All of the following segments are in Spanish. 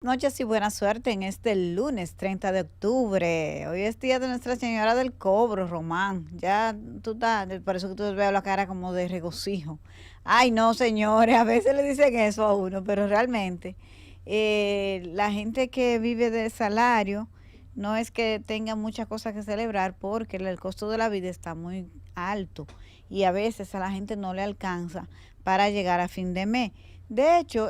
noches y buena suerte en este lunes 30 de octubre. Hoy es día de Nuestra Señora del Cobro, Román. Ya tú estás, por eso que tú veo la cara como de regocijo. Ay, no, señores, a veces le dicen eso a uno, pero realmente la gente que vive de salario no es que tenga muchas cosas que celebrar porque el costo de la vida está muy alto y a veces a la gente no le alcanza para llegar a fin de mes. De hecho,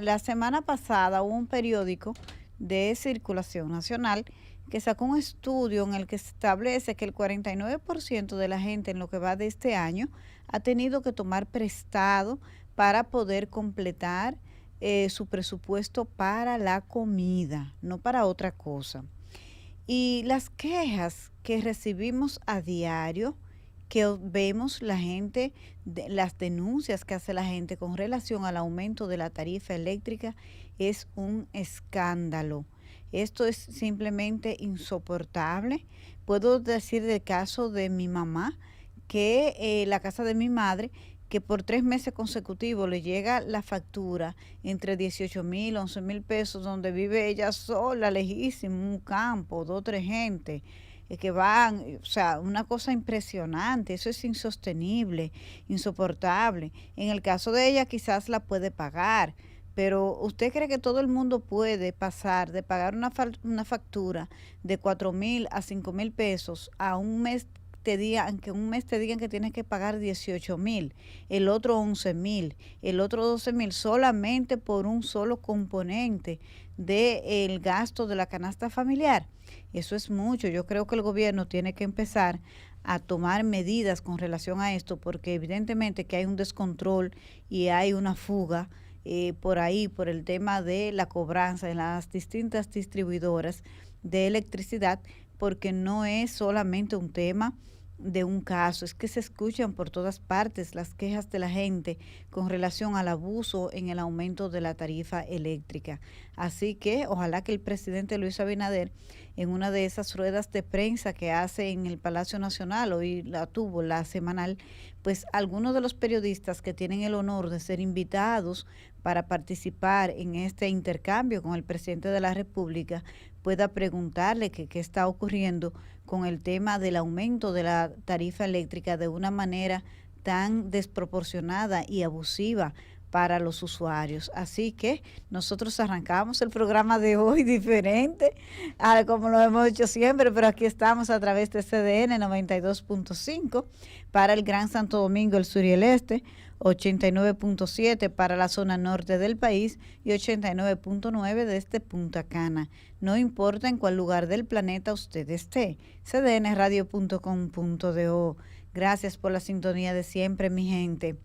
la semana pasada hubo un periódico de circulación nacional que sacó un estudio en el que se establece que el 49% de la gente en lo que va de este año ha tenido que tomar prestado para poder completar su presupuesto para la comida, no para otra cosa. Y las quejas que recibimos a diario, que vemos la gente, las denuncias que hace la gente con relación al aumento de la tarifa eléctrica, es un escándalo. Esto es simplemente insoportable. Puedo decir del caso de mi mamá, que la casa de mi madre, que por 3 meses consecutivos le llega la factura entre 18,000, 11,000 pesos, donde vive ella sola, lejísimo, un campo, dos, tres gente, que van, o sea, una cosa impresionante, eso es insostenible, insoportable. En el caso de ella quizás la puede pagar, pero ¿usted cree que todo el mundo puede pasar de pagar una factura de 4,000 a 5,000 pesos a un mes? Aunque un mes te digan que tienes que pagar 18,000, el otro 11,000, el otro 12,000, solamente por un solo componente del gasto de la canasta familiar. Eso es mucho. Yo creo que el gobierno tiene que empezar a tomar medidas con relación a esto, porque evidentemente que hay un descontrol y hay una fuga por ahí, por el tema de la cobranza en las distintas distribuidoras de electricidad, porque no es solamente un tema de un caso, es que se escuchan por todas partes las quejas de la gente con relación al abuso en el aumento de la tarifa eléctrica. Así que ojalá que el presidente Luis Abinader, en una de esas ruedas de prensa que hace en el Palacio Nacional, hoy la tuvo, la semanal, pues algunos de los periodistas que tienen el honor de ser invitados para participar en este intercambio con el presidente de la República, pueda preguntarle qué está ocurriendo con el tema del aumento de la tarifa eléctrica de una manera tan desproporcionada y abusiva para los usuarios. Así que nosotros arrancamos el programa de hoy diferente a como lo hemos hecho siempre, pero aquí estamos a través de CDN 92.5 para el Gran Santo Domingo, el sur y el este, 89.7 para la zona norte del país y 89.9 desde Punta Cana. No importa en cuál lugar del planeta usted esté. cdnradio.com.do. Gracias por la sintonía de siempre, mi gente.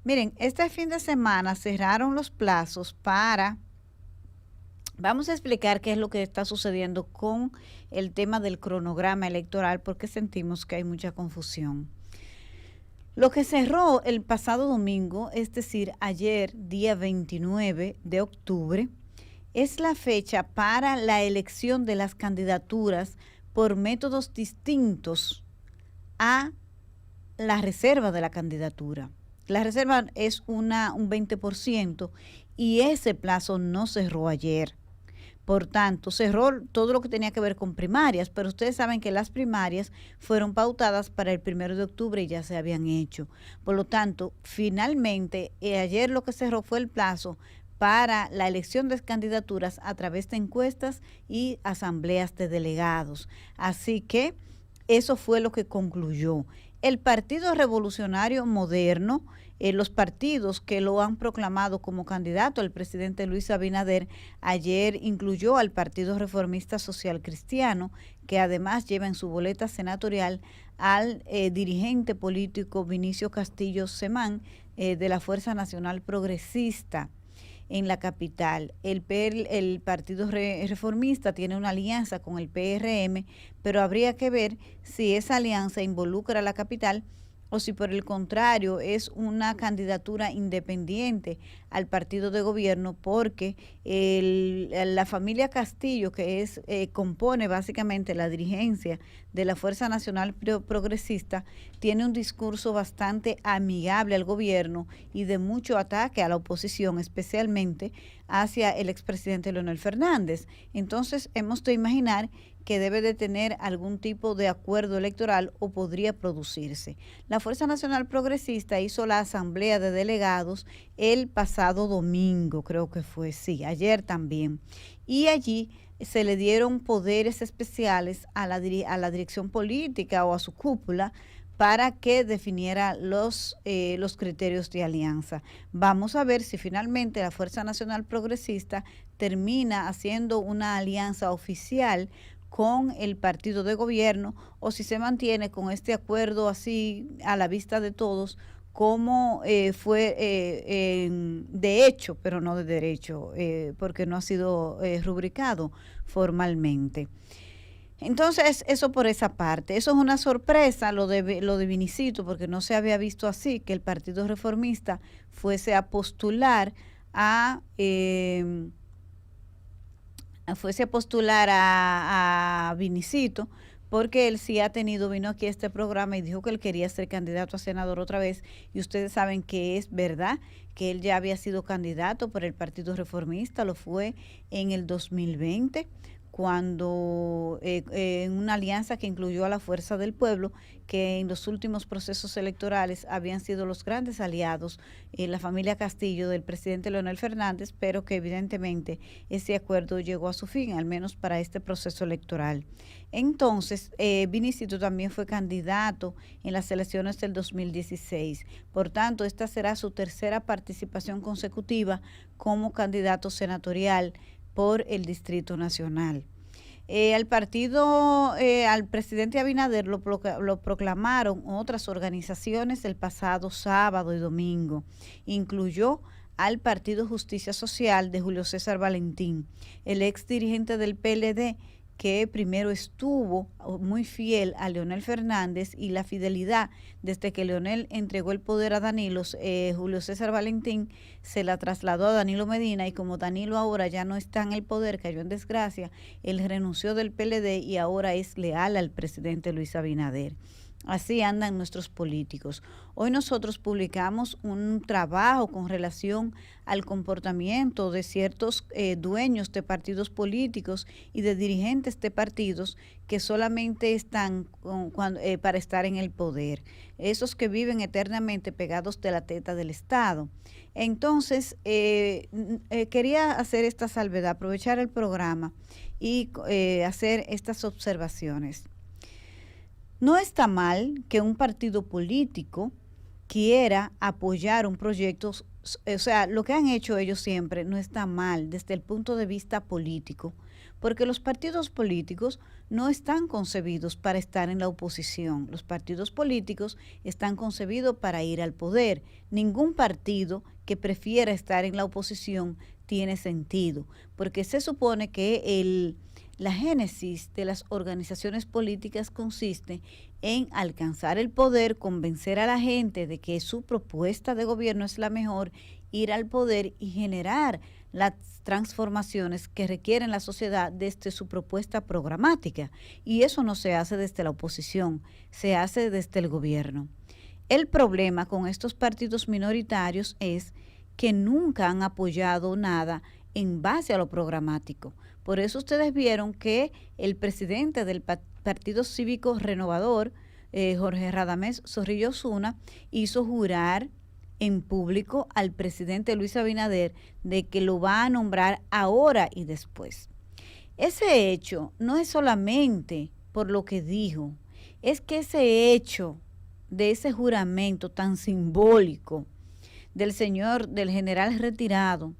Miren, este fin de semana cerraron los plazos para... Vamos a explicar qué es lo que está sucediendo con el tema del cronograma electoral, porque sentimos que hay mucha confusión. Lo que cerró el pasado domingo, es decir, ayer, día 29 de octubre, es la fecha para la elección de las candidaturas por métodos distintos a la reserva de la candidatura. La reserva es un 20% y ese plazo no cerró ayer. Por tanto, cerró todo lo que tenía que ver con primarias, pero ustedes saben que las primarias fueron pautadas para el 1 de octubre y ya se habían hecho. Por lo tanto, finalmente, ayer lo que cerró fue el plazo para la elección de candidaturas a través de encuestas y asambleas de delegados. Así que eso fue lo que concluyó. El Partido Revolucionario Moderno, los partidos que lo han proclamado como candidato al presidente Luis Abinader, ayer incluyó al Partido Reformista Social Cristiano, que además lleva en su boleta senatorial al dirigente político Vinicio Castillo Semán, de la Fuerza Nacional Progresista en la capital. El Partido Reformista tiene una alianza con el PRM, pero habría que ver si esa alianza involucra a la capital o si por el contrario es una candidatura independiente al partido de gobierno, porque la familia Castillo, que compone básicamente la dirigencia de la Fuerza Nacional Progresista, tiene un discurso bastante amigable al gobierno y de mucho ataque a la oposición, especialmente hacia el expresidente Leonel Fernández. Entonces, hemos de imaginar que debe de tener algún tipo de acuerdo electoral o podría producirse. La Fuerza Nacional Progresista hizo la asamblea de delegados el pasado domingo, creo que fue, sí, ayer también. Y allí se le dieron poderes especiales a la dirección política o a su cúpula para que definiera los criterios de alianza. Vamos a ver si finalmente la Fuerza Nacional Progresista termina haciendo una alianza oficial con el partido de gobierno o si se mantiene con este acuerdo así a la vista de todos como fue de hecho, pero no de derecho, porque no ha sido rubricado formalmente. Entonces, eso por esa parte. Eso es una sorpresa, lo de Vinicito, porque no se había visto así, que el Partido Reformista fuese a postular a Vinicito, porque él sí ha vino aquí a este programa y dijo que él quería ser candidato a senador otra vez, y ustedes saben que es verdad, que él ya había sido candidato por el Partido Reformista, lo fue en el 2020, cuando en una alianza que incluyó a la Fuerza del Pueblo, que en los últimos procesos electorales habían sido los grandes aliados, la familia Castillo del presidente Leonel Fernández, pero que evidentemente ese acuerdo llegó a su fin, al menos para este proceso electoral. Entonces, Vinicito también fue candidato en las elecciones del 2016. Por tanto, esta será su tercera participación consecutiva como candidato senatorial por el Distrito Nacional. Al presidente Abinader lo proclamaron otras organizaciones el pasado sábado y domingo. Incluyó al Partido Justicia Social de Julio César Valentín, el ex dirigente del PLD, que primero estuvo muy fiel a Leonel Fernández, y la fidelidad desde que Leonel entregó el poder a Danilo, Julio César Valentín se la trasladó a Danilo Medina, y como Danilo ahora ya no está en el poder, cayó en desgracia, él renunció del PLD y ahora es leal al presidente Luis Abinader. Así andan nuestros políticos. Hoy nosotros publicamos un trabajo con relación al comportamiento de ciertos dueños de partidos políticos y de dirigentes de partidos que solamente están para estar en el poder. Esos que viven eternamente pegados de la teta del Estado. Entonces, quería hacer esta salvedad, aprovechar el programa y hacer estas observaciones. No está mal que un partido político quiera apoyar un proyecto, o sea, lo que han hecho ellos siempre no está mal desde el punto de vista político, porque los partidos políticos no están concebidos para estar en la oposición. Los partidos políticos están concebidos para ir al poder. Ningún partido que prefiera estar en la oposición tiene sentido, porque se supone que la génesis de las organizaciones políticas consiste en alcanzar el poder, convencer a la gente de que su propuesta de gobierno es la mejor, ir al poder y generar las transformaciones que requieren la sociedad desde su propuesta programática. Y eso no se hace desde la oposición, se hace desde el gobierno. El problema con estos partidos minoritarios es que nunca han apoyado nada en base a lo programático. Por eso ustedes vieron que el presidente del Partido Cívico Renovador, Jorge Radamés Zorrilla Osuna, hizo jurar en público al presidente Luis Abinader de que lo va a nombrar ahora y después. Ese hecho no es solamente por lo que dijo, es que ese hecho de ese juramento tan simbólico del general retirado,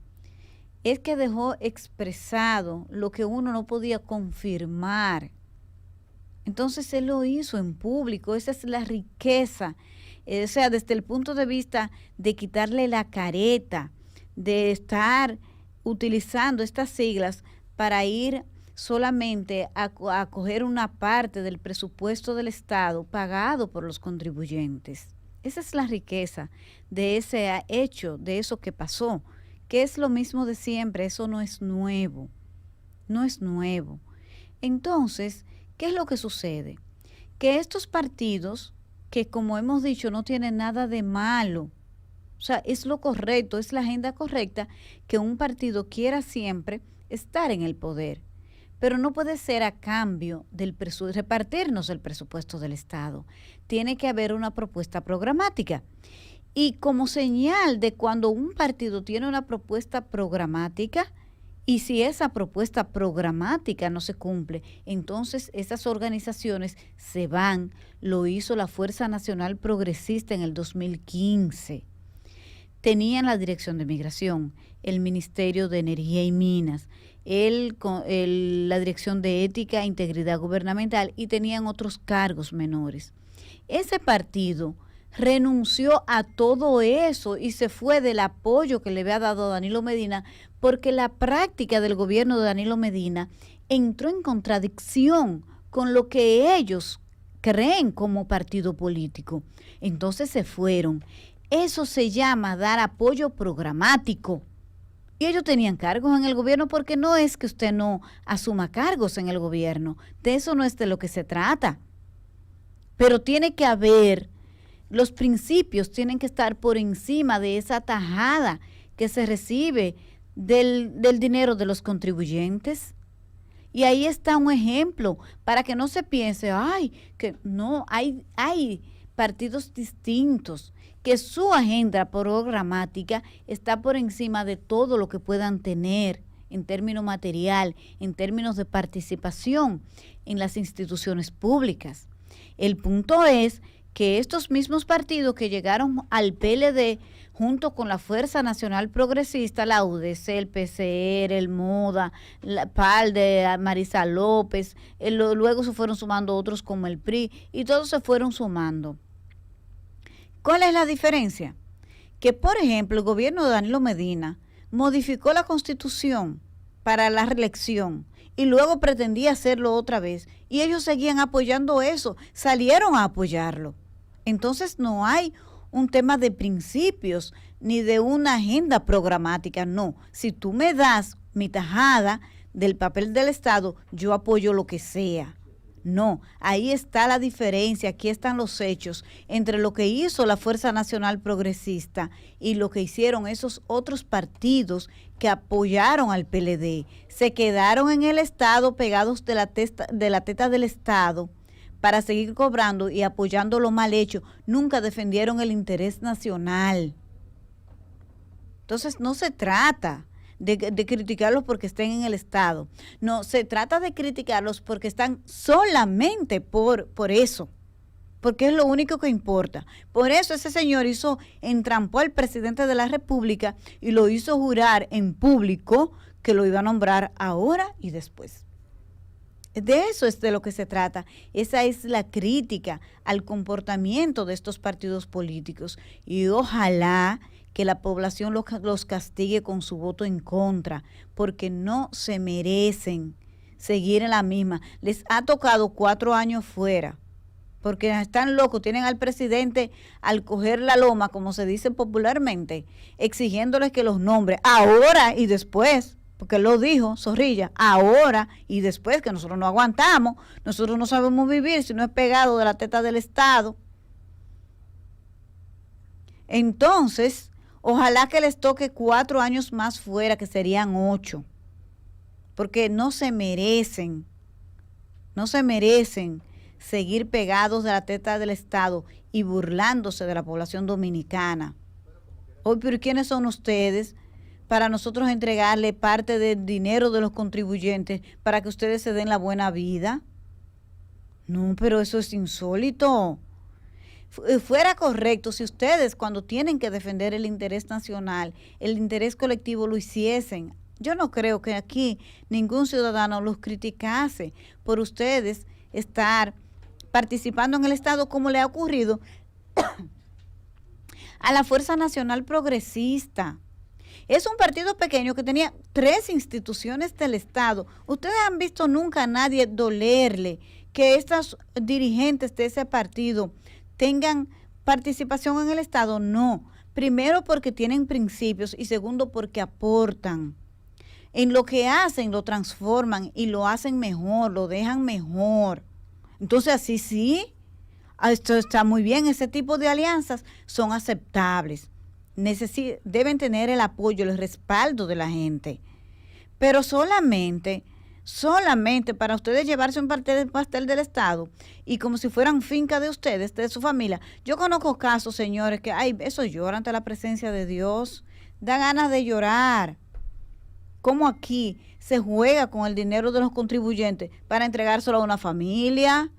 es que dejó expresado lo que uno no podía confirmar. Entonces él lo hizo en público, esa es la riqueza, o sea, desde el punto de vista de quitarle la careta, de estar utilizando estas siglas para ir solamente a coger una parte del presupuesto del Estado pagado por los contribuyentes. Esa es la riqueza de ese hecho, de eso que pasó, que es lo mismo de siempre, eso no es nuevo, no es nuevo. Entonces, ¿qué es lo que sucede? Que estos partidos, que como hemos dicho no tienen nada de malo, O sea, es lo correcto, es la agenda correcta que un partido quiera siempre estar en el poder. Pero no puede ser a cambio del repartirnos el presupuesto del Estado. Tiene que haber una propuesta programática. Y como señal de cuando un partido tiene una propuesta programática, y si esa propuesta programática no se cumple, entonces esas organizaciones se van. Lo hizo la Fuerza Nacional Progresista en el 2015. Tenían la Dirección de Migración, el Ministerio de Energía y Minas, la Dirección de Ética e Integridad Gubernamental, y tenían otros cargos menores. Ese partido renunció a todo eso y se fue del apoyo que le había dado Danilo Medina, porque la práctica del gobierno de Danilo Medina entró en contradicción con lo que ellos creen como partido político. Entonces se fueron. Eso se llama dar apoyo programático. Y ellos tenían cargos en el gobierno, porque no es que usted no asuma cargos en el gobierno. De eso no es de lo que se trata. Pero tiene que haber, los principios tienen que estar por encima de esa tajada que se recibe del dinero de los contribuyentes. Y ahí está un ejemplo para que no se piense, que no, hay partidos distintos, que su agenda programática está por encima de todo lo que puedan tener en términos material, en términos de participación en las instituciones públicas. El punto es que estos mismos partidos que llegaron al PLD junto con la Fuerza Nacional Progresista, la UDC, el PCR, el MODA, la PAL de Marisa López, luego se fueron sumando otros como el PRI, y todos se fueron sumando. ¿Cuál es la diferencia? Que, por ejemplo, el gobierno de Danilo Medina modificó la Constitución para la reelección y luego pretendía hacerlo otra vez, y ellos seguían apoyando eso, salieron a apoyarlo. Entonces no hay un tema de principios ni de una agenda programática, no. Si tú me das mi tajada del papel del Estado, yo apoyo lo que sea. No, ahí está la diferencia, aquí están los hechos entre lo que hizo la Fuerza Nacional Progresista y lo que hicieron esos otros partidos que apoyaron al PLD. Se quedaron en el Estado pegados de la teta del Estado para seguir cobrando y apoyando lo mal hecho. Nunca defendieron el interés nacional. Entonces no se trata de criticarlos porque estén en el Estado. No, se trata de criticarlos porque están solamente por eso, porque es lo único que importa. Por eso ese señor entrampó al presidente de la República y lo hizo jurar en público que lo iba a nombrar ahora y después. De eso es de lo que se trata. Esa es la crítica al comportamiento de estos partidos políticos, y ojalá que la población los castigue con su voto en contra, porque no se merecen seguir en la misma. Les ha tocado 4 años fuera, porque están locos, tienen al presidente al coger la loma, como se dice popularmente, exigiéndoles que los nombre ahora y después, porque él lo dijo, Zorrilla, ahora y después, que nosotros no aguantamos, nosotros no sabemos vivir si no es pegado de la teta del Estado. Entonces, ojalá que les toque 4 años más fuera, que serían 8, porque no se merecen seguir pegados de la teta del Estado y burlándose de la población dominicana. Hoy, pero ¿quiénes son ustedes para nosotros entregarle parte del dinero de los contribuyentes para que ustedes se den la buena vida? No, pero eso es insólito. Fuera correcto si ustedes, cuando tienen que defender el interés nacional, el interés colectivo, lo hiciesen. Yo no creo que aquí ningún ciudadano los criticase por ustedes estar participando en el Estado, como le ha ocurrido a la Fuerza Nacional Progresista. Es un partido pequeño que tenía 3 instituciones del Estado. ¿Ustedes han visto nunca a nadie dolerle que estos dirigentes de ese partido tengan participación en el Estado? No. Primero, porque tienen principios, y segundo, porque aportan. En lo que hacen, lo transforman y lo hacen mejor, lo dejan mejor. Entonces, así sí, esto está muy bien. Ese tipo de alianzas son aceptables. deben tener el apoyo, el respaldo de la gente. Pero solamente para ustedes llevarse un pastel del Estado y como si fueran finca de ustedes, de su familia. Yo conozco casos, señores, que eso llora ante la presencia de Dios, da ganas de llorar. Como aquí se juega con el dinero de los contribuyentes para entregárselo a una familia,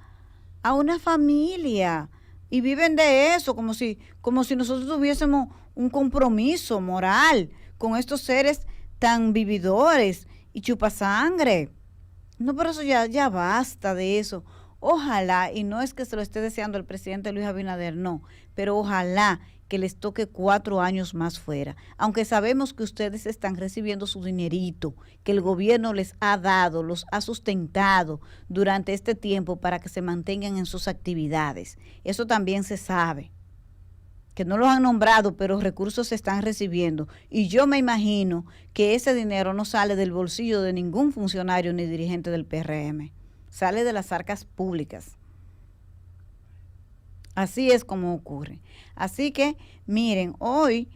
y viven de eso como si nosotros tuviésemos un compromiso moral con estos seres tan vividores y chupasangre. No, pero eso ya basta de eso. Ojalá, y no es que se lo esté deseando el presidente Luis Abinader, no, pero ojalá que les toque 4 años más fuera. Aunque sabemos que ustedes están recibiendo su dinerito, que el gobierno les ha dado, los ha sustentado durante este tiempo para que se mantengan en sus actividades. Eso también se sabe. Que no los han nombrado, pero recursos se están recibiendo. Y yo me imagino que ese dinero no sale del bolsillo de ningún funcionario ni dirigente del PRM. Sale de las arcas públicas. Así es como ocurre. Así que, miren, hoy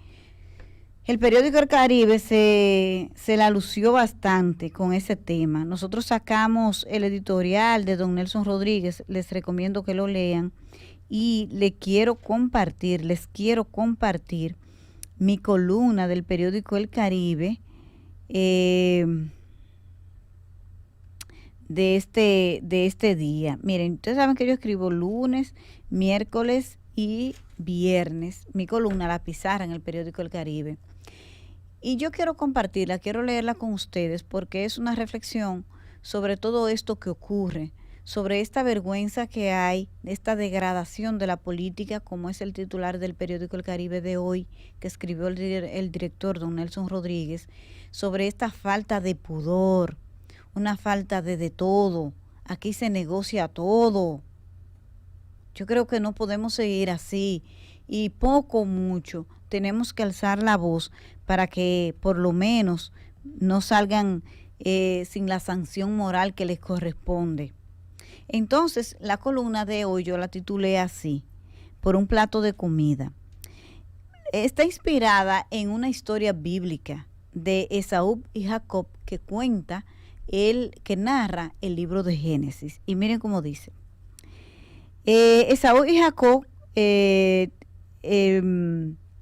el periódico El Caribe se la lució bastante con ese tema. Nosotros sacamos el editorial de don Nelson Rodríguez, les recomiendo que lo lean. Y les quiero compartir mi columna del periódico El Caribe de este día. Miren, ustedes saben que yo escribo lunes, miércoles y viernes. Mi columna, La Pizarra, en el periódico El Caribe. Y yo quiero compartirla, quiero leerla con ustedes porque es una reflexión sobre todo esto que ocurre, sobre esta vergüenza que hay, esta degradación de la política, como es el titular del periódico El Caribe de hoy, que escribió el director don Nelson Rodríguez, sobre esta falta de pudor, una falta de todo. Aquí se negocia todo. Yo creo que no podemos seguir así, y poco o mucho tenemos que alzar la voz para que por lo menos no salgan sin la sanción moral que les corresponde. Entonces, la columna de hoy yo la titulé así, Por un plato de comida. Está inspirada en una historia bíblica de Esaú y Jacob que que narra el libro de Génesis. Y miren cómo dice. Esaú y Jacob, el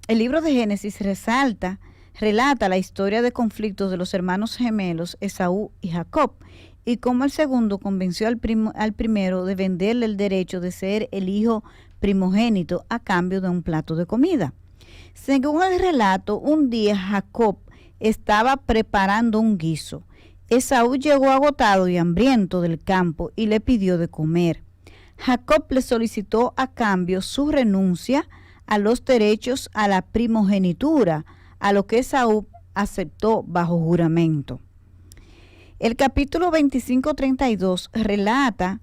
libro de Génesis relata la historia de conflictos de los hermanos gemelos Esaú y Jacob, y cómo el segundo convenció al primero de venderle el derecho de ser el hijo primogénito a cambio de un plato de comida. Según el relato, un día Jacob estaba preparando un guiso. Esaú llegó agotado y hambriento del campo y le pidió de comer. Jacob le solicitó a cambio su renuncia a los derechos a la primogenitura, a lo que Esaú aceptó bajo juramento. El capítulo 25-32 relata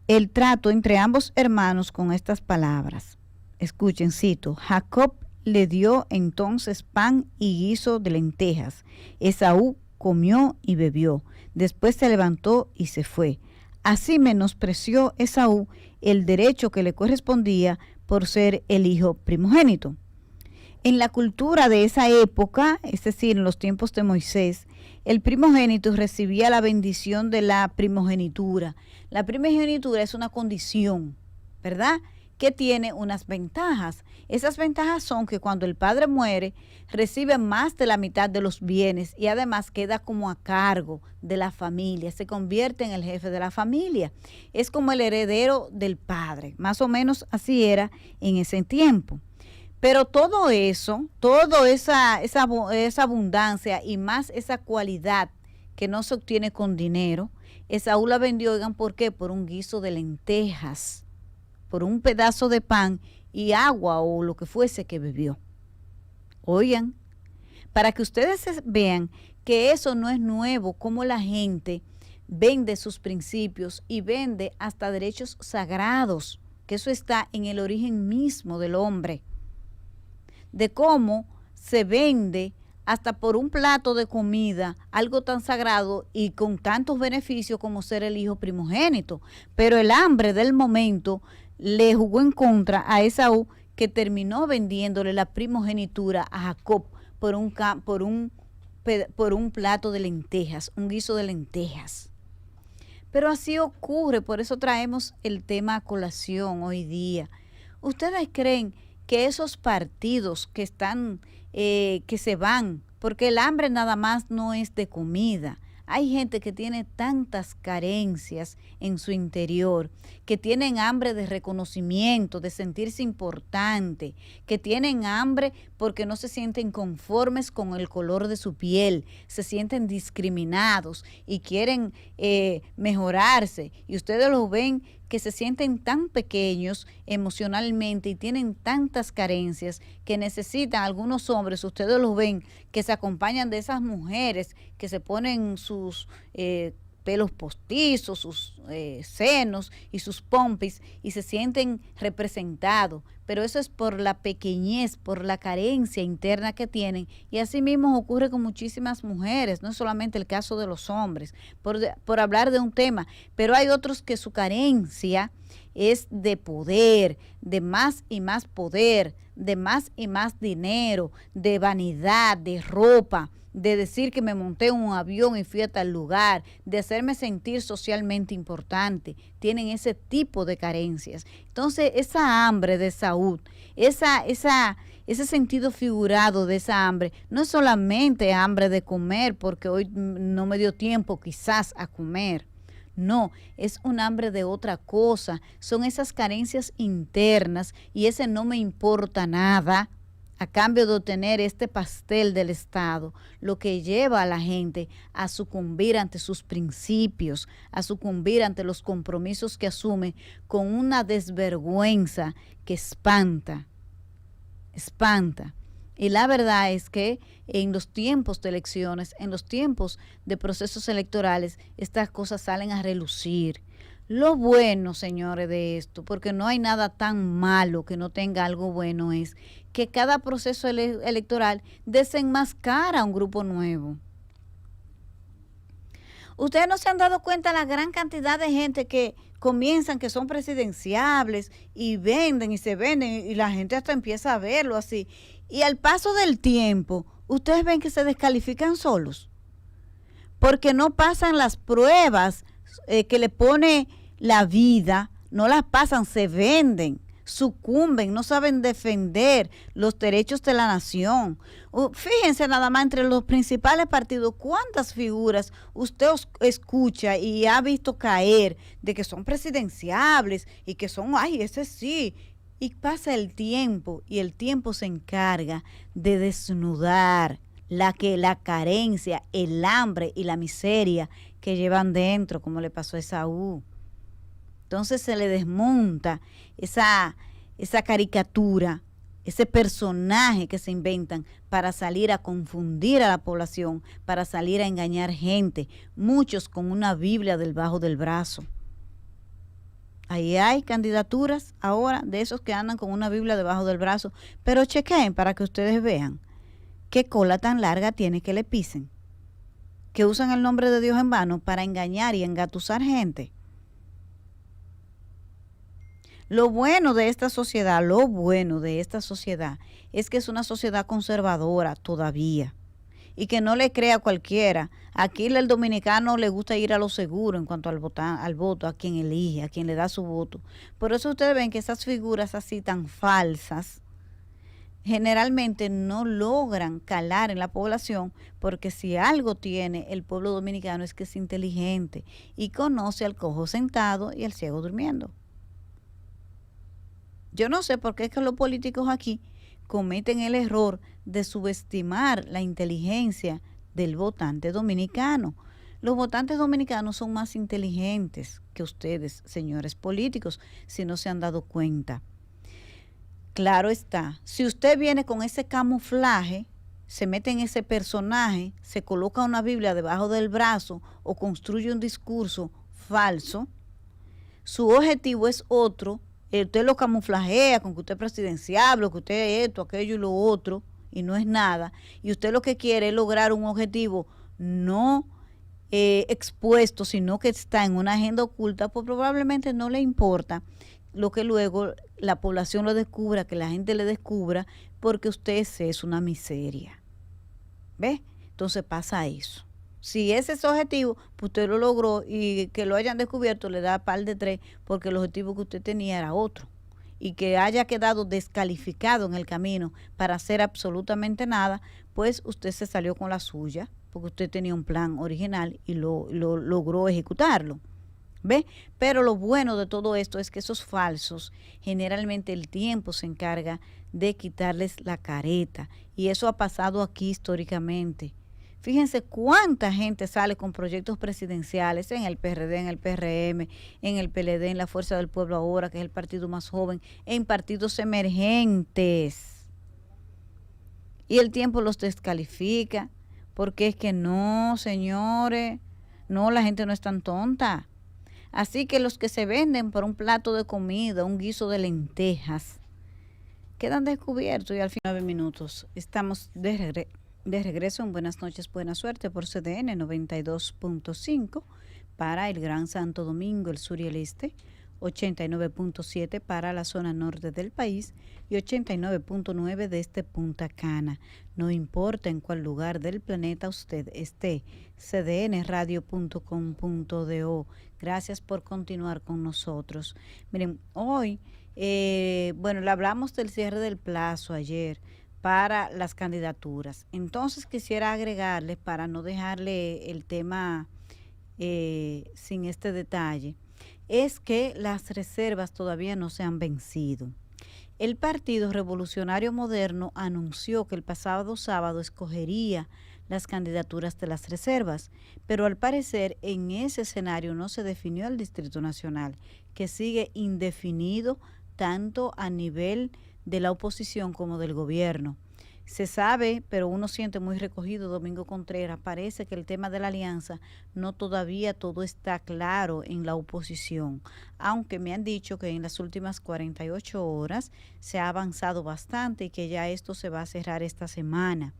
el trato entre ambos hermanos con estas palabras. Escuchen, cito: Jacob le dio entonces pan y guiso de lentejas. Esaú comió y bebió. Después se levantó y se fue. Así menospreció Esaú el derecho que le correspondía por ser el hijo primogénito. En la cultura de esa época, es decir, en los tiempos de Moisés, el primogénito recibía la bendición de la primogenitura. La primogenitura es una condición, ¿verdad?, que tiene unas ventajas. Esas ventajas son que cuando el padre muere, recibe más de la mitad de los bienes y además queda como a cargo de la familia, se convierte en el jefe de la familia. Es como el heredero del padre, más o menos así era en ese tiempo. Pero todo eso, toda esa abundancia y más esa cualidad que no se obtiene con dinero, Esaú la vendió, oigan, ¿por qué? Por un guiso de lentejas, por un pedazo de pan y agua o lo que fuese que bebió. Oigan, para que ustedes vean que eso no es nuevo, como la gente vende sus principios y vende hasta derechos sagrados, que eso está en el origen mismo del hombre, de cómo se vende hasta por un plato de comida, algo tan sagrado y con tantos beneficios como ser el hijo primogénito. Pero el hambre del momento le jugó en contra a Esaú, que terminó vendiéndole la primogenitura a Jacob por un plato de lentejas, un guiso de lentejas. Pero así ocurre, por eso traemos el tema a colación hoy día. ¿Ustedes creen que esos partidos que están, que se van, porque el hambre nada más no es de comida? Hay gente que tiene tantas carencias en su interior, que tienen hambre de reconocimiento, de sentirse importante, que tienen hambre porque no se sienten conformes con el color de su piel, se sienten discriminados y quieren mejorarse. Y ustedes los ven que se sienten tan pequeños emocionalmente y tienen tantas carencias que necesitan algunos hombres, ustedes los ven, que se acompañan de esas mujeres que se ponen sus pelos postizos, sus senos y sus pompis y se sienten representados, pero eso es por la pequeñez, por la carencia interna que tienen, y así mismo ocurre con muchísimas mujeres, no es solamente el caso de los hombres, por hablar de un tema, pero hay otros que su carencia es de poder, de más y más poder, de más y más dinero, de vanidad, de ropa, de decir que me monté en un avión y fui a tal lugar, de hacerme sentir socialmente importante. Tienen ese tipo de carencias. Entonces, esa hambre de Saúl, ese sentido figurado de esa hambre, no es solamente hambre de comer, porque hoy no me dio tiempo quizás a comer. No, es un hambre de otra cosa. Son esas carencias internas y ese no me importa nada a cambio de obtener este pastel del Estado, lo que lleva a la gente a sucumbir ante sus principios, a sucumbir ante los compromisos que asume con una desvergüenza que espanta, espanta. Y la verdad es que en los tiempos de elecciones, en los tiempos de procesos electorales, estas cosas salen a relucir. Lo bueno, señores, de esto, porque no hay nada tan malo que no tenga algo bueno, es que cada proceso electoral desenmascara a un grupo nuevo. Ustedes no se han dado cuenta de la gran cantidad de gente que comienzan, que son presidenciables y venden y se venden y la gente hasta empieza a verlo así. Y al paso del tiempo, ustedes ven que se descalifican solos, porque no pasan las pruebas que le pone la vida, no las pasan, se venden, sucumben, no saben defender los derechos de la nación. Fíjense nada más entre los principales partidos, cuántas figuras usted escucha y ha visto caer de que son presidenciables y que son, ay, ese sí. Y pasa el tiempo y el tiempo se encarga de desnudar la carencia, el hambre y la miseria que llevan dentro, como le pasó a Esaú. Entonces se le desmonta esa caricatura, ese personaje que se inventan para salir a confundir a la población, para salir a engañar gente, muchos con una Biblia debajo del brazo. Ahí hay candidaturas ahora de esos que andan con una Biblia debajo del brazo, pero chequen para que ustedes vean qué cola tan larga tiene que le pisen, que usan el nombre de Dios en vano para engañar y engatusar gente. Lo bueno de esta sociedad es que es una sociedad conservadora todavía y que no le crea a cualquiera. Aquí el dominicano le gusta ir a lo seguro en cuanto al voto, a quien elige, a quien le da su voto. Por eso ustedes ven que esas figuras así tan falsas generalmente no logran calar en la población, porque si algo tiene el pueblo dominicano es que es inteligente y conoce al cojo sentado y al ciego durmiendo. Yo no sé por qué es que los políticos aquí cometen el error de subestimar la inteligencia del votante dominicano. Los votantes dominicanos son más inteligentes que ustedes, señores políticos, si no se han dado cuenta. Claro está, si usted viene con ese camuflaje, se mete en ese personaje, se coloca una Biblia debajo del brazo o construye un discurso falso, su objetivo es otro. Usted lo camuflajea con que usted es presidenciable, que usted es esto, aquello y lo otro, y no es nada. Y usted lo que quiere es lograr un objetivo no expuesto, sino que está en una agenda oculta, pues probablemente no le importa lo que luego la población lo descubra, que la gente le descubra, porque usted es una miseria. ¿Ve? Entonces pasa eso. Si ese es su objetivo, pues usted lo logró y que lo hayan descubierto le da par de tres, porque el objetivo que usted tenía era otro. Y que haya quedado descalificado en el camino para hacer absolutamente nada, pues usted se salió con la suya, porque usted tenía un plan original y lo logró ejecutarlo. ¿Ve? Pero lo bueno de todo esto es que esos falsos, generalmente el tiempo se encarga de quitarles la careta. Y eso ha pasado aquí históricamente. Fíjense cuánta gente sale con proyectos presidenciales en el PRD, en el PRM, en el PLD, en la Fuerza del Pueblo ahora, que es el partido más joven, en partidos emergentes. Y el tiempo los descalifica, porque es que no, señores, no, la gente no es tan tonta. Así que los que se venden por un plato de comida, un guiso de lentejas, quedan descubiertos y al fin 9 minutos. Estamos de regreso en Buenas noches, buena suerte por CDN 92.5 para el Gran Santo Domingo, el sur y el este, 89.7 para la zona norte del país y 89.9 desde Punta Cana. No importa en cuál lugar del planeta usted esté, cdnradio.com.do. Gracias por continuar con nosotros. Miren, hoy, bueno, le hablamos del cierre del plazo ayer para las candidaturas. Entonces quisiera agregarles, para no dejarle el tema sin este detalle, es que las reservas todavía no se han vencido. El Partido Revolucionario Moderno anunció que el pasado sábado escogería las candidaturas de las reservas, pero al parecer en ese escenario no se definió el Distrito Nacional, que sigue indefinido tanto a nivel de la oposición como del gobierno. Se sabe, pero uno siente muy recogido, Domingo Contreras, parece que el tema de la alianza no todavía todo está claro en la oposición, aunque me han dicho que en las últimas 48 horas se ha avanzado bastante y que ya esto se va a cerrar esta semana.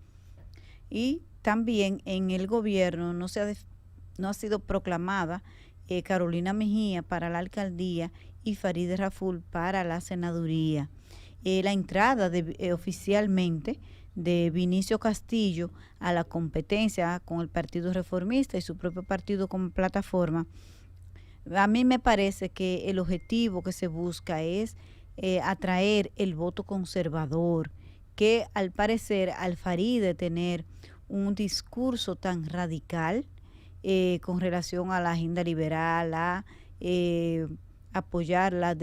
Y también en el gobierno no ha sido proclamada Carolina Mejía para la alcaldía y Farideh Raful para la senaduría. La entrada oficialmente de Vinicio Castillo a la competencia con el Partido Reformista y su propio partido como plataforma, a mí me parece que el objetivo que se busca es atraer el voto conservador, que al parecer al Farideh tener un discurso tan radical con relación a la agenda liberal, a apoyar la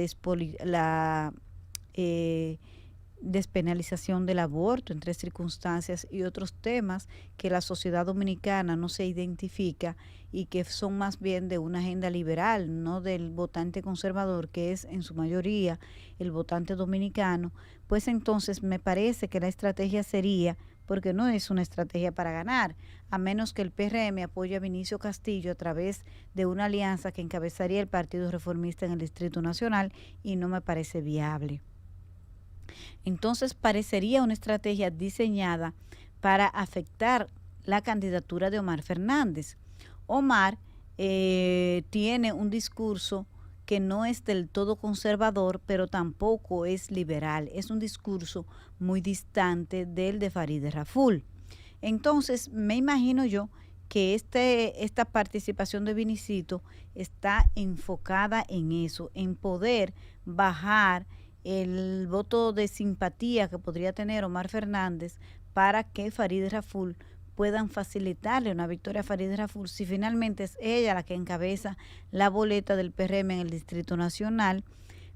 despenalización del aborto en 3 circunstancias y otros temas que la sociedad dominicana no se identifica y que son más bien de una agenda liberal, no del votante conservador, que es en su mayoría el votante dominicano, pues entonces me parece que la estrategia sería, porque no es una estrategia para ganar, a menos que el PRM apoye a Vinicio Castillo a través de una alianza que encabezaría el Partido Reformista en el Distrito Nacional, y no me parece viable. Entonces parecería una estrategia diseñada para afectar la candidatura de Omar Fernández. Omar tiene un discurso que no es del todo conservador, pero tampoco es liberal. Es un discurso muy distante del de Farideh Raful. Entonces, me imagino yo que esta participación de Vinicito está enfocada en eso, en poder bajar el voto de simpatía que podría tener Omar Fernández para que Farideh Raful puedan facilitarle una victoria a Farideh Raful si finalmente es ella la que encabeza la boleta del PRM en el Distrito Nacional,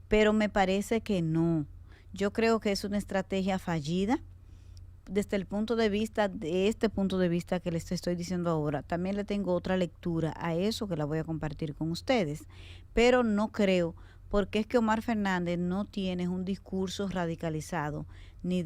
pero me parece que no. Yo creo que es una estrategia fallida desde el punto de vista, de este punto de vista que les estoy diciendo ahora. También le tengo otra lectura a eso que la voy a compartir con ustedes, pero no creo, porque es que Omar Fernández no tiene un discurso radicalizado, ni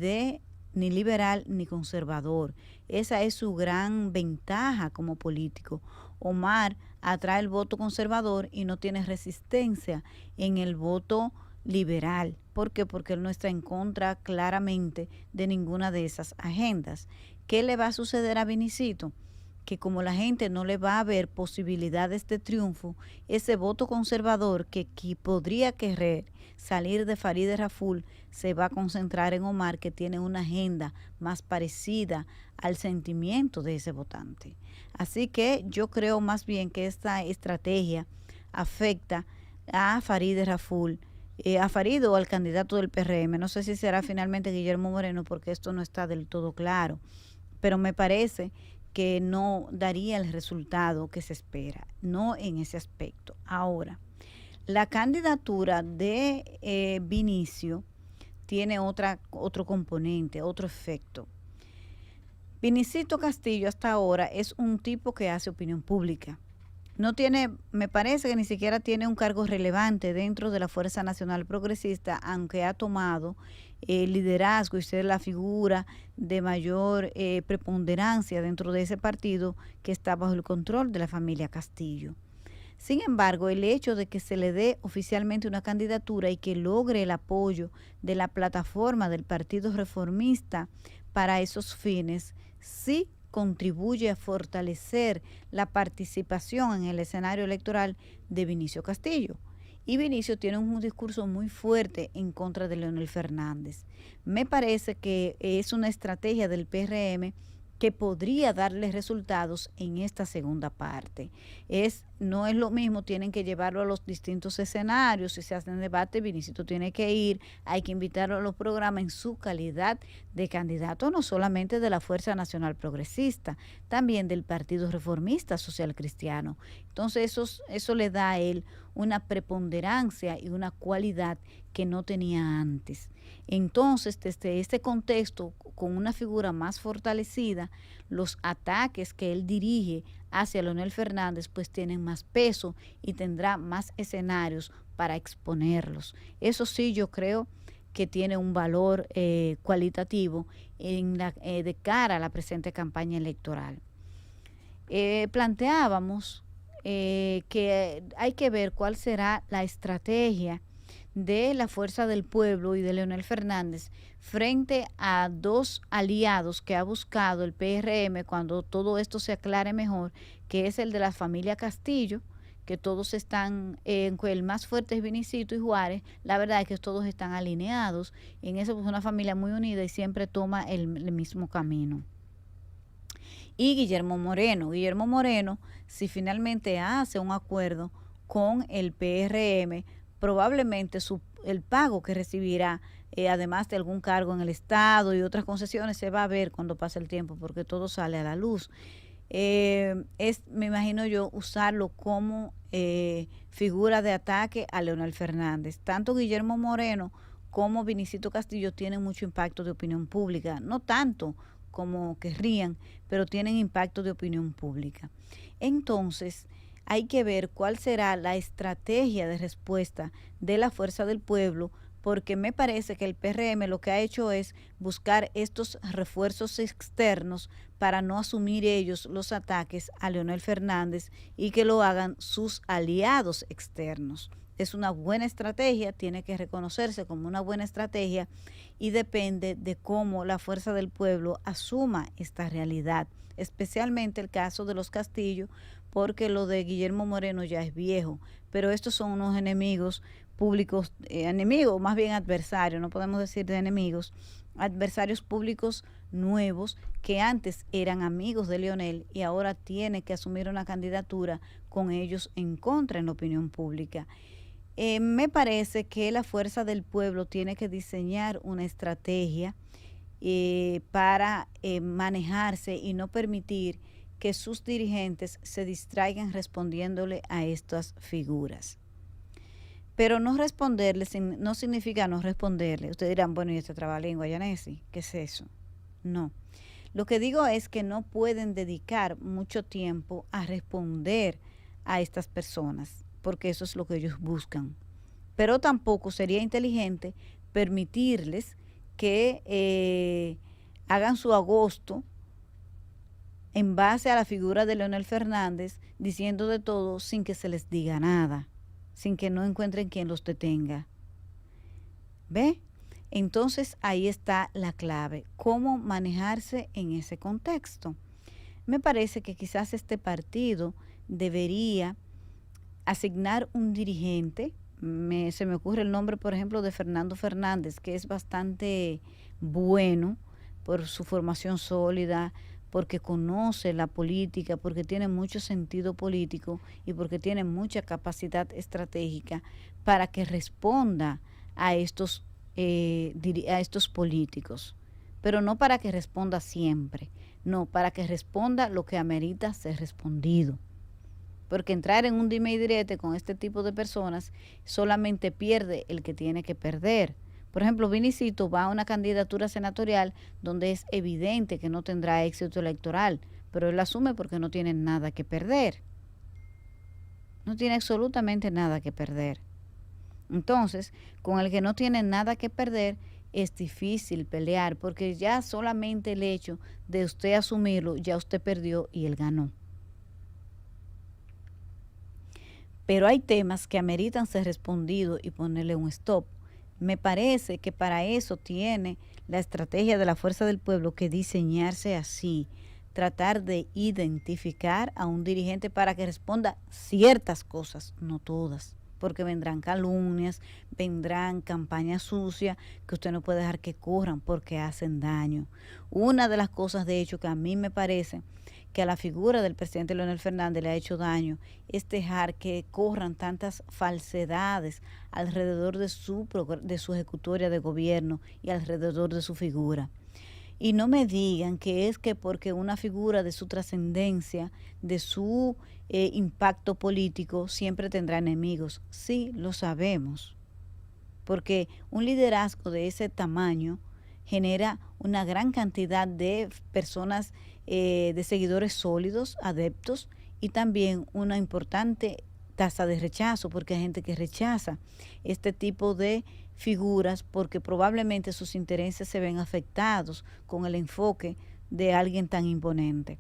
liberal ni conservador. Esa es su gran ventaja como político. Omar atrae el voto conservador y no tiene resistencia en el voto liberal. ¿Por qué? Porque él no está en contra claramente de ninguna de esas agendas. ¿Qué le va a suceder a Vinicito? que como la gente no le va a ver posibilidades de triunfo, ese voto conservador que podría querer salir de Farideh Raful se va a concentrar en Omar, que tiene una agenda más parecida al sentimiento de ese votante. Así que yo creo más bien que esta estrategia afecta a Farideh Raful, a Farid o al candidato del PRM. No sé si será finalmente Guillermo Moreno, porque esto no está del todo claro, pero me parece que no daría el resultado que se espera, no en ese aspecto. Ahora, la candidatura de Vinicio tiene otro componente, otro efecto. Vinicito Castillo hasta ahora es un tipo que hace opinión pública. No tiene, me parece que ni siquiera tiene un cargo relevante dentro de la Fuerza Nacional Progresista, aunque ha tomado liderazgo y ser la figura de mayor preponderancia dentro de ese partido que está bajo el control de la familia Castillo. Sin embargo, el hecho de que se le dé oficialmente una candidatura y que logre el apoyo de la plataforma del Partido Reformista para esos fines, sí contribuye a fortalecer la participación en el escenario electoral de Vinicio Castillo. Y Vinicio tiene un discurso muy fuerte en contra de Leonel Fernández. Me parece que es una estrategia del PRM que podría darles resultados en esta segunda parte. No es lo mismo, tienen que llevarlo a los distintos escenarios, si se hacen debate, Vinicito tiene que ir, hay que invitarlo a los programas en su calidad de candidato, no solamente de la Fuerza Nacional Progresista, también del Partido Reformista Social Cristiano. Entonces eso le da a él una preponderancia y una cualidad que no tenía antes. Entonces, desde este contexto, con una figura más fortalecida, los ataques que él dirige hacia Leonel Fernández pues tienen más peso y tendrá más escenarios para exponerlos. Eso sí, yo creo que tiene un valor cualitativo de cara a la presente campaña electoral. Planteábamos que hay que ver cuál será la estrategia de la Fuerza del Pueblo y de Leonel Fernández frente a dos aliados que ha buscado el PRM cuando todo esto se aclare mejor, que es el de la familia Castillo, que todos están, el más fuerte es Vinicito y Juárez, la verdad es que todos están alineados, en eso es una familia muy unida y siempre toma el mismo camino. Y Guillermo Moreno, si finalmente hace un acuerdo con el PRM, probablemente el pago que recibirá, además de algún cargo en el Estado y otras concesiones, se va a ver cuando pase el tiempo, porque todo sale a la luz. Me imagino yo usarlo como figura de ataque a Leonel Fernández. Tanto Guillermo Moreno como Vinicito Castillo tienen mucho impacto de opinión pública, no tanto como querrían, pero tienen impacto de opinión pública. Entonces, hay que ver cuál será la estrategia de respuesta de la Fuerza del Pueblo, porque me parece que el PRM lo que ha hecho es buscar estos refuerzos externos para no asumir ellos los ataques a Leonel Fernández y que lo hagan sus aliados externos. Es una buena estrategia, tiene que reconocerse como una buena estrategia y depende de cómo la Fuerza del Pueblo asuma esta realidad, especialmente el caso de los Castillo, porque lo de Guillermo Moreno ya es viejo, pero estos son unos enemigos públicos, enemigos, más bien adversarios, no podemos decir de enemigos, adversarios públicos nuevos que antes eran amigos de Leonel y ahora tiene que asumir una candidatura con ellos en contra en la opinión pública. Me parece que la Fuerza del Pueblo tiene que diseñar una estrategia para manejarse y no permitir que sus dirigentes se distraigan respondiéndole a estas figuras. Pero no responderle no significa no responderle. Ustedes dirán, bueno, ¿y este trabalengua, Yanesi? ¿Qué es eso? No. Lo que digo es que no pueden dedicar mucho tiempo a responder a estas personas, porque eso es lo que ellos buscan. Pero tampoco sería inteligente permitirles que hagan su agosto en base a la figura de Leonel Fernández, diciendo de todo sin que se les diga nada, sin que no encuentren quien los detenga. ¿Ve? Entonces ahí está la clave, cómo manejarse en ese contexto. me parece que quizás este partido debería asignar un dirigente. Se me ocurre el nombre, por ejemplo, de Fernando Fernández, que es bastante bueno por su formación sólida, porque conoce la política, porque tiene mucho sentido político y porque tiene mucha capacidad estratégica para que responda a a estos políticos. Pero no para que responda siempre, no, para que responda lo que amerita ser respondido. Porque entrar en un dime y direte con este tipo de personas solamente pierde el que tiene que perder. Por ejemplo, Vinicito va a una candidatura senatorial donde es evidente que no tendrá éxito electoral, pero él asume porque no tiene nada que perder. No tiene absolutamente nada que perder. Entonces, con el que no tiene nada que perder, es difícil pelear, porque ya solamente el hecho de usted asumirlo, ya usted perdió y él ganó. Pero hay temas que ameritan ser respondidos y ponerle un stop. Me parece que para eso tiene la estrategia de la Fuerza del Pueblo que diseñarse así, tratar de identificar a un dirigente para que responda ciertas cosas, no todas, porque vendrán calumnias, vendrán campañas sucias que usted no puede dejar que corran porque hacen daño. Una de las cosas, de hecho, que a mí me parece que a la figura del presidente Leonel Fernández le ha hecho daño es dejar que corran tantas falsedades alrededor de su ejecutoria de gobierno y alrededor de su figura. Y no me digan que es que porque una figura de su trascendencia, de su impacto político, siempre tendrá enemigos. Sí, lo sabemos. Porque un liderazgo de ese tamaño genera una gran cantidad de personas, de seguidores sólidos, adeptos, y también una importante tasa de rechazo, porque hay gente que rechaza este tipo de figuras porque probablemente sus intereses se ven afectados con el enfoque de alguien tan imponente.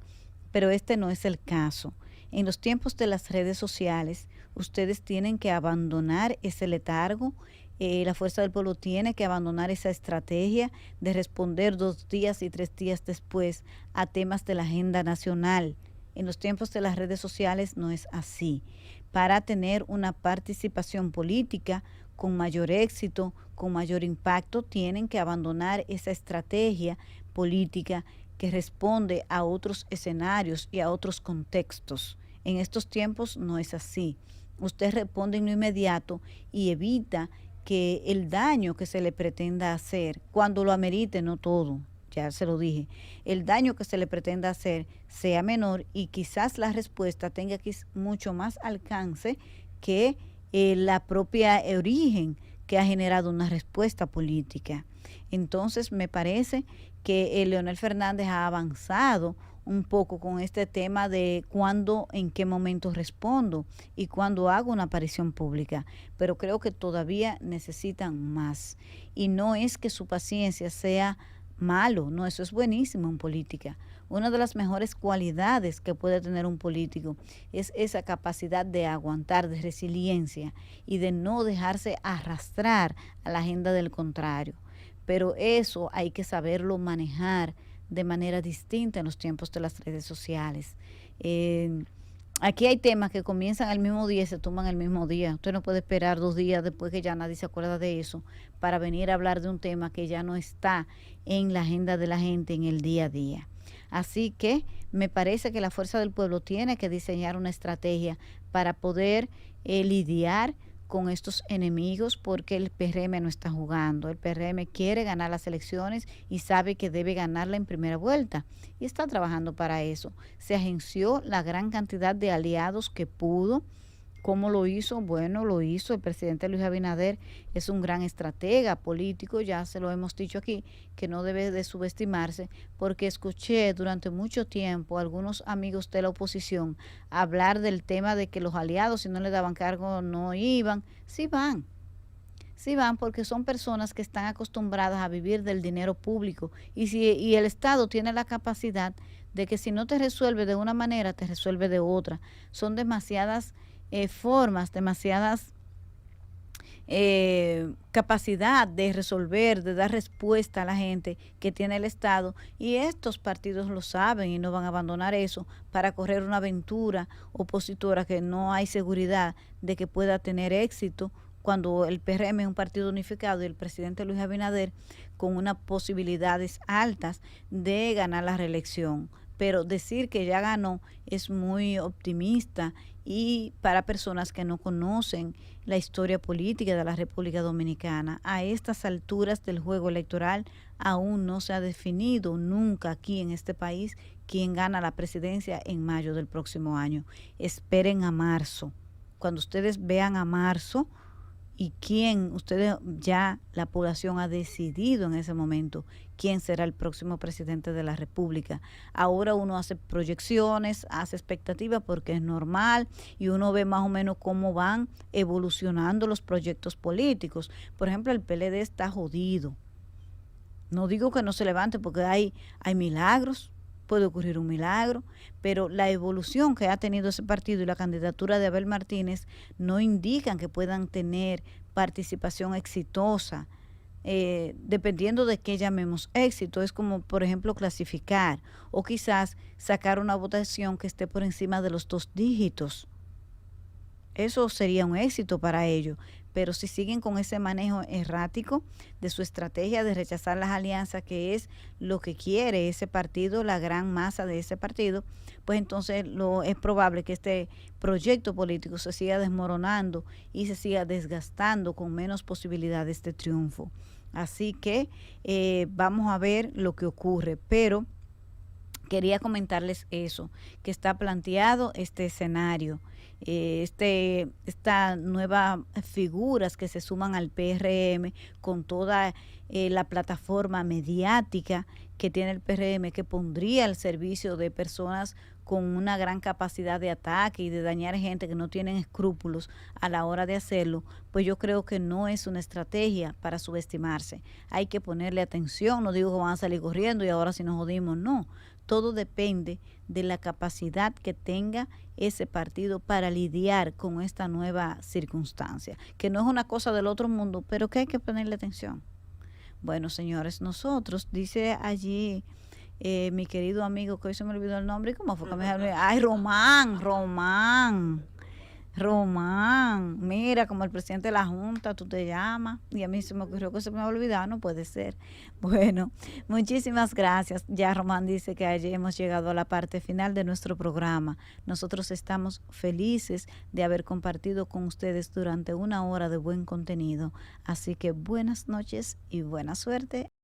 Pero este no es el caso. En los tiempos de las redes sociales, ustedes tienen que abandonar ese letargo. La Fuerza del Pueblo tiene que abandonar esa estrategia de responder 2 días y 3 días después a temas de la agenda nacional. En los tiempos de las redes sociales no es así. Para tener una participación política con mayor éxito, con mayor impacto, tienen que abandonar esa estrategia política que responde a otros escenarios y a otros contextos. En estos tiempos no es así. Usted responde en lo inmediato y evita que el daño que se le pretenda hacer, cuando lo amerite, no todo, ya se lo dije, el daño que se le pretenda hacer sea menor y quizás la respuesta tenga mucho más alcance que la propia origen que ha generado una respuesta política. Entonces me parece que Leonel Fernández ha avanzado un poco con este tema de cuándo, en qué momento respondo y cuándo hago una aparición pública, pero creo que todavía necesitan más. Y no es que su paciencia sea malo, no, eso es buenísimo en política. Una de las mejores cualidades que puede tener un político es esa capacidad de aguantar, de resiliencia y de no dejarse arrastrar a la agenda del contrario. Pero eso hay que saberlo manejar de manera distinta en los tiempos de las redes sociales. Aquí hay temas que comienzan el mismo día y se toman el mismo día. Usted no puede esperar 2 días después que ya nadie se acuerda de eso para venir a hablar de un tema que ya no está en la agenda de la gente en el día a día. Así que me parece que la Fuerza del Pueblo tiene que diseñar una estrategia para poder lidiar con estos enemigos, porque el PRM no está jugando. El PRM quiere ganar las elecciones y sabe que debe ganarla en primera vuelta y está trabajando para eso. Se agenció la gran cantidad de aliados que pudo. ¿Cómo lo hizo? Bueno, lo hizo. El presidente Luis Abinader es un gran estratega político, ya se lo hemos dicho aquí, que no debe de subestimarse, porque escuché durante mucho tiempo a algunos amigos de la oposición hablar del tema de que los aliados, si no le daban cargo, no iban. Sí van. Sí van, porque son personas que están acostumbradas a vivir del dinero público y el Estado tiene la capacidad de que si no te resuelve de una manera, te resuelve de otra. Son demasiadas formas, demasiadas capacidad de resolver, de dar respuesta a la gente que tiene el Estado, y estos partidos lo saben y no van a abandonar eso para correr una aventura opositora que no hay seguridad de que pueda tener éxito cuando el PRM es un partido unificado y el presidente Luis Abinader con unas posibilidades altas de ganar la reelección. Pero decir que ya ganó es muy optimista y para personas que no conocen la historia política de la República Dominicana. A estas alturas del juego electoral aún no se ha definido nunca aquí en este país quién gana la presidencia en mayo del próximo año. Esperen a marzo. Cuando ustedes vean a marzo, y quién, ustedes ya la población ha decidido en ese momento quién será el próximo presidente de la República. Ahora uno hace proyecciones, hace expectativas porque es normal y uno ve más o menos cómo van evolucionando los proyectos políticos. Por ejemplo, el PLD está jodido. No digo que no se levante porque hay milagros, puede ocurrir un milagro, pero la evolución que ha tenido ese partido y la candidatura de Abel Martínez no indican que puedan tener participación exitosa. Dependiendo de qué llamemos éxito, es como, por ejemplo, clasificar o quizás sacar una votación que esté por encima de los 2 dígitos. Eso sería un éxito para ellos, pero si siguen con ese manejo errático de su estrategia de rechazar las alianzas, que es lo que quiere ese partido, la gran masa de ese partido, pues entonces es probable que este proyecto político se siga desmoronando y se siga desgastando con menos posibilidades de triunfo. Así que vamos a ver lo que ocurre, pero quería comentarles eso, que está planteado este escenario, estas nuevas figuras que se suman al PRM con toda la plataforma mediática que tiene el PRM, que pondría al servicio de personas con una gran capacidad de ataque y de dañar gente que no tienen escrúpulos a la hora de hacerlo, pues yo creo que no es una estrategia para subestimarse. Hay que ponerle atención, no digo que van a salir corriendo y ahora si nos jodimos, no. Todo depende de la capacidad que tenga ese partido para lidiar con esta nueva circunstancia, que no es una cosa del otro mundo, pero que hay que ponerle atención. Bueno, señores, nosotros, dice allí mi querido amigo, que hoy se me olvidó el nombre, ¿y cómo fue que me hablé? Ay, Román, mira, como el presidente de la Junta, tú te llamas, y a mí se me ocurrió que se me ha olvidado, no puede ser. Bueno, muchísimas gracias. Ya Román dice que ayer hemos llegado a la parte final de nuestro programa. Nosotros estamos felices de haber compartido con ustedes durante una hora de buen contenido. Así que buenas noches y buena suerte.